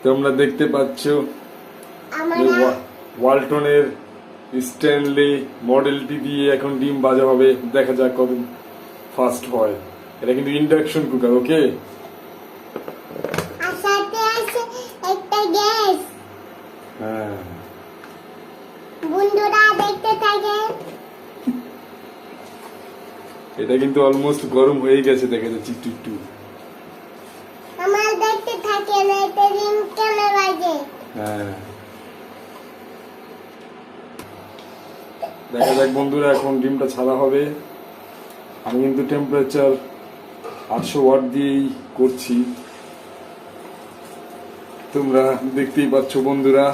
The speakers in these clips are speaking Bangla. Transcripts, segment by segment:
তোমরা দেখতে পাচ্ছ ওয়ালটনের স্ট্যানলি মডেলটি দিয়ে এখন ডিম ভাজা হবে। দেখা যাক কত ফাস্ট হয়। এটা কিন্তু ইন্ডাকশন কুকার, ওকে? হ্যাঁ, বন্ধুরা দেখতে থাকে। এটা কিন্তু অলমোস্ট গরম হয়ে গেছে, দেখা যাচ্ছে একটু একটু। আমার দেখতে থাকে না, এটা ডিম কেন বাজে? হ্যাঁ, দেখা যাক বন্ধুরা, এখন ডিমটা ছাড়া হবে। আমি কিন্তু টেম্পারেচার 800 ওয়াট দিয়েই করছি, তোমরা দেখতেই পাচ্ছ বন্ধুরা।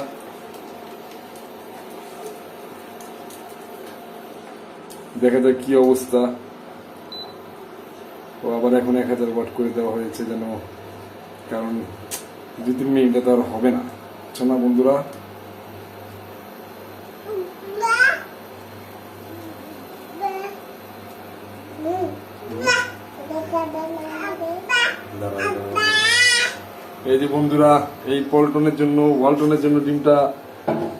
দেখা যাক কি অবস্থা। ও আবার এখন 1000 ওয়াট করে দেওয়া হয়েছে যেন, কারণ 2-3 মিনিটে তো আর হবে না, বুঝছো না বন্ধুরা? এই যে বন্ধুরা, এই ওয়ালটনের জন্য ডিমটা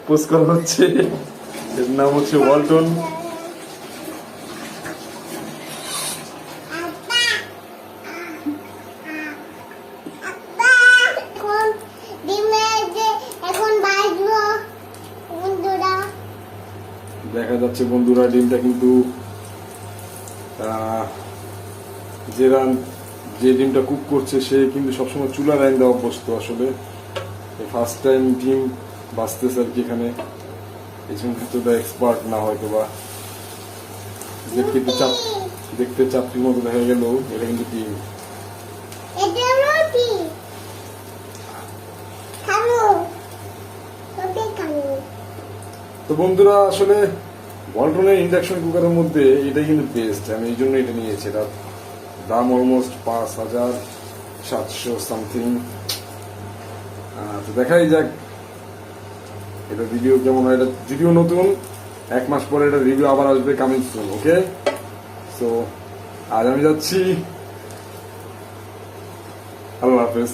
পোস্ট করা হচ্ছে। এর নাম হচ্ছে ওয়ালটন। দেখা যাচ্ছে বন্ধুরা, ডিমটা কিন্তু যে ডিমটা কুক করছে সে কিন্তু সবসময় চুলা লাইন দেওয়া অভ্যস্ত। আসলে ফার্স্ট টাইম ডিম বাঁচতেছে আর কি এখানে। এই জন্য কিন্তু এক্সপার্ট না, হয়তো বা দেখতে চাপটির মতো দেখা গেল, এটা কিন্তু ডিম। তো বন্ধুরা, আসলে ওয়ালটনের ইন্ডাকশন কুকারের মধ্যে এটাই কিন্তু বেস্ট। আমি এই জন্য এটা নিয়েছি। এটা দাম অলমোস্ট 5700 সামথিং। তো দেখাই যাক এটা ভিডিও কেমন হয়। এটা ভিডিও নতুন, 1 মাস পরে এটা রিভিউ আবার আসবে, কামিং সুন, ওকে? সো আজ আমি যাচ্ছি, আল্লাহ হাফেজ।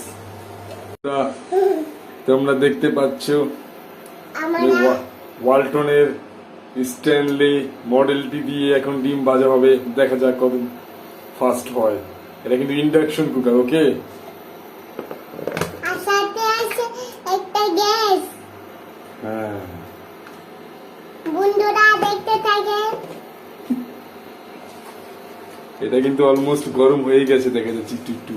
তোমরা দেখতে পাচ্ছ ওয়ালটনের স্ট্যানলি মডেলটি দিয়ে এখন ডিম ভাজা হবে। দেখা যাক কত ফাস্ট হয়। এটা কিন্তু ইন্ডাকশন কুকার, ওকে? হ্যাঁ, বন্ধুরা দেখতে থাকে। এটা কিন্তু অলমোস্ট গরম হয়ে গেছে, দেখা যাচ্ছে একটু একটু।